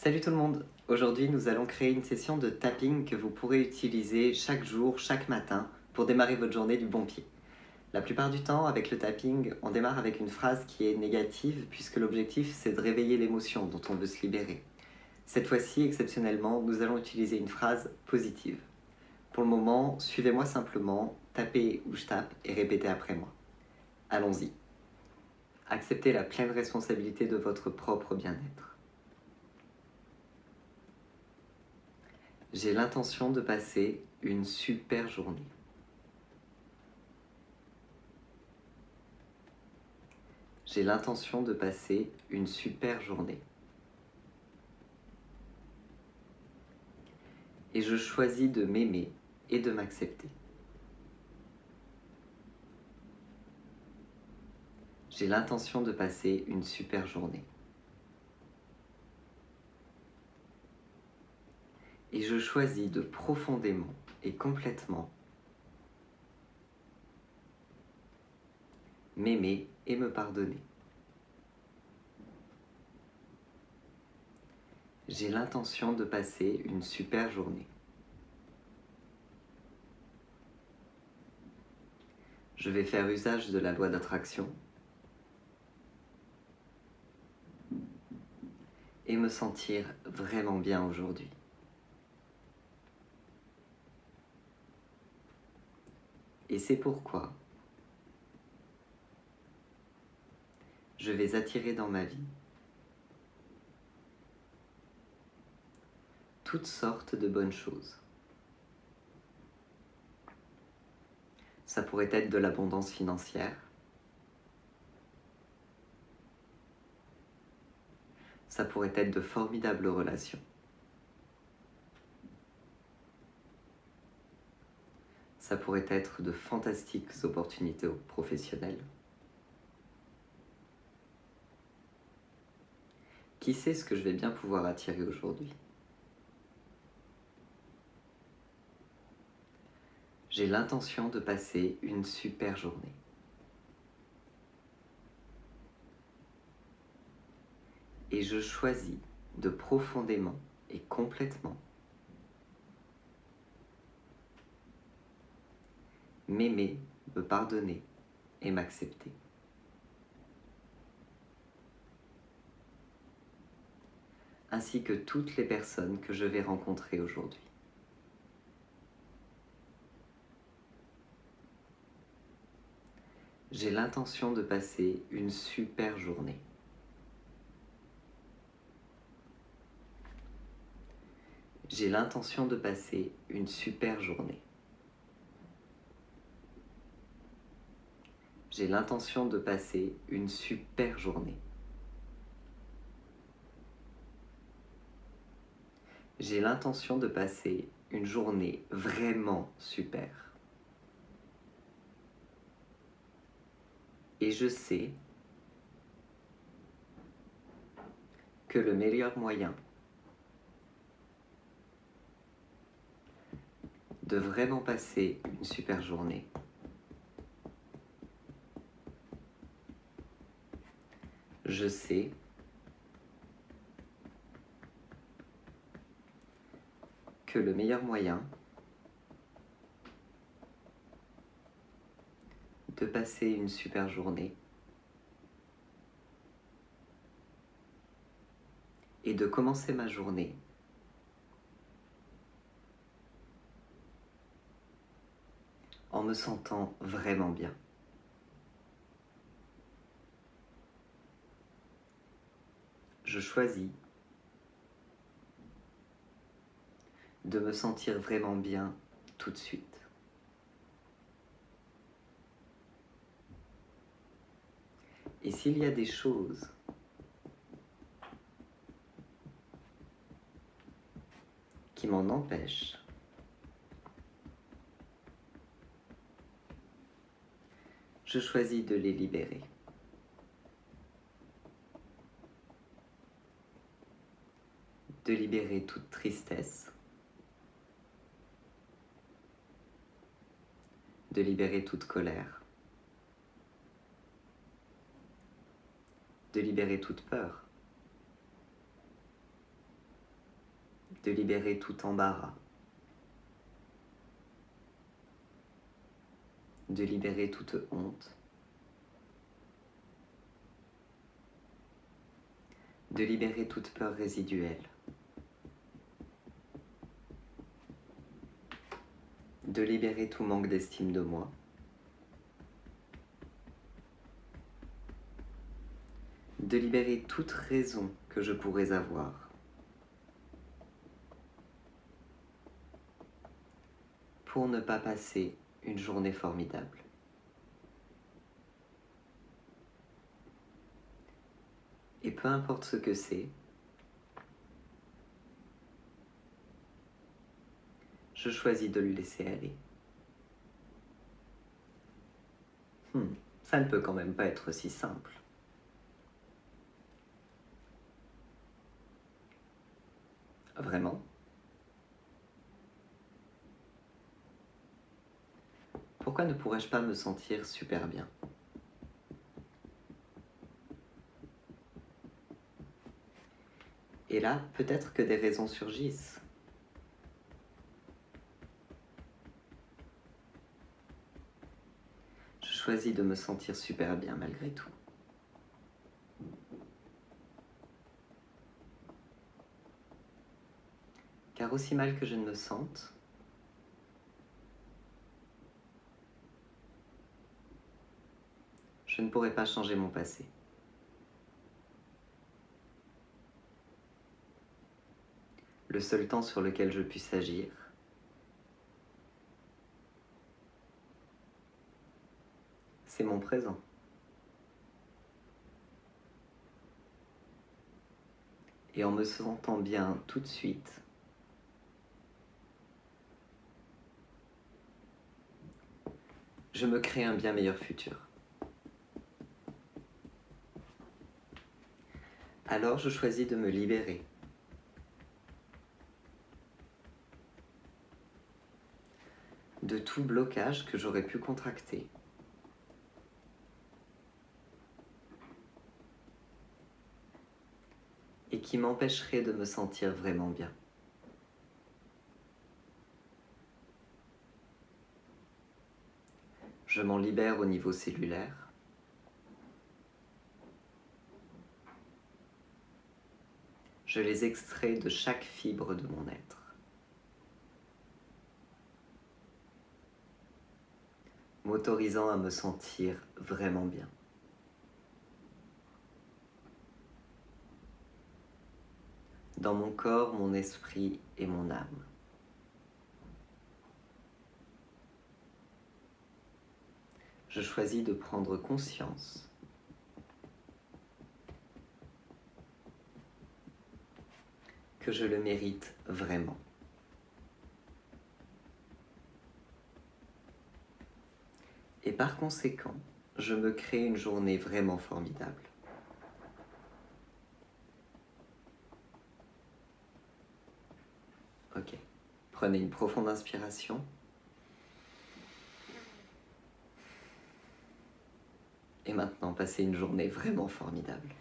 Salut tout le monde! Aujourd'hui, nous allons créer une session de tapping que vous pourrez utiliser chaque jour, chaque matin, pour démarrer votre journée du bon pied. La plupart du temps, avec le tapping, on démarre avec une phrase qui est négative, puisque l'objectif, c'est de réveiller l'émotion dont on veut se libérer. Cette fois-ci, exceptionnellement, nous allons utiliser une phrase positive. Pour le moment, suivez-moi simplement, tapez où je tape et répétez après moi. Allons-y. Acceptez la pleine responsabilité de votre propre bien-être. J'ai l'intention de passer une super journée. J'ai l'intention de passer une super journée. Et je choisis de m'aimer et de m'accepter. J'ai l'intention de passer une super journée. Et je choisis de profondément et complètement m'aimer et me pardonner. J'ai l'intention de passer une super journée. Je vais faire usage de la loi d'attraction et me sentir vraiment bien aujourd'hui. Et c'est pourquoi je vais attirer dans ma vie toutes sortes de bonnes choses. Ça pourrait être de l'abondance financière, ça pourrait être de formidables relations, ça pourrait être de fantastiques opportunités professionnelles. Qui sait ce que je vais bien pouvoir attirer aujourd'hui? J'ai l'intention de passer une super journée. Et je choisis de profondément et complètement m'aimer, me pardonner et m'accepter. Ainsi que toutes les personnes que je vais rencontrer aujourd'hui. J'ai l'intention de passer une super journée. J'ai l'intention de passer une super journée. J'ai l'intention de passer une super journée. J'ai l'intention de passer une journée vraiment super. Et je sais que le meilleur moyen de vraiment passer une super journée, je sais que le meilleur moyen de passer une super journée et de commencer ma journée en me sentant vraiment bien. Je choisis de me sentir vraiment bien tout de suite. Et s'il y a des choses qui m'en empêchent, je choisis de les libérer. De libérer toute tristesse, de libérer toute colère, de libérer toute peur, de libérer tout embarras, de libérer toute honte, de libérer toute peur résiduelle, de libérer tout manque d'estime de moi, de libérer toute raison que je pourrais avoir pour ne pas passer une journée formidable. Et peu importe ce que c'est, je choisis de le laisser aller. Ça ne peut quand même pas être si simple. Vraiment? Pourquoi ne pourrais-je pas me sentir super bien? Et là, peut-être que des raisons surgissent. Je choisis de me sentir super bien malgré tout. Car aussi mal que je ne me sente, je ne pourrai pas changer mon passé. Le seul temps sur lequel je puisse agir, c'est mon présent. Et en me sentant bien tout de suite, je me crée un bien meilleur futur. Alors je choisis de me libérer. De tout blocage que j'aurais pu contracter. Et qui m'empêcherait de me sentir vraiment bien. Je m'en libère au niveau cellulaire. Je les extrais de chaque fibre de mon être. M'autorisant à me sentir vraiment bien. Dans mon corps, mon esprit et mon âme. Je choisis de prendre conscience que je le mérite vraiment. Et par conséquent, je me crée une journée vraiment formidable. Ok, prenez une profonde inspiration. Et maintenant, passez une journée vraiment formidable.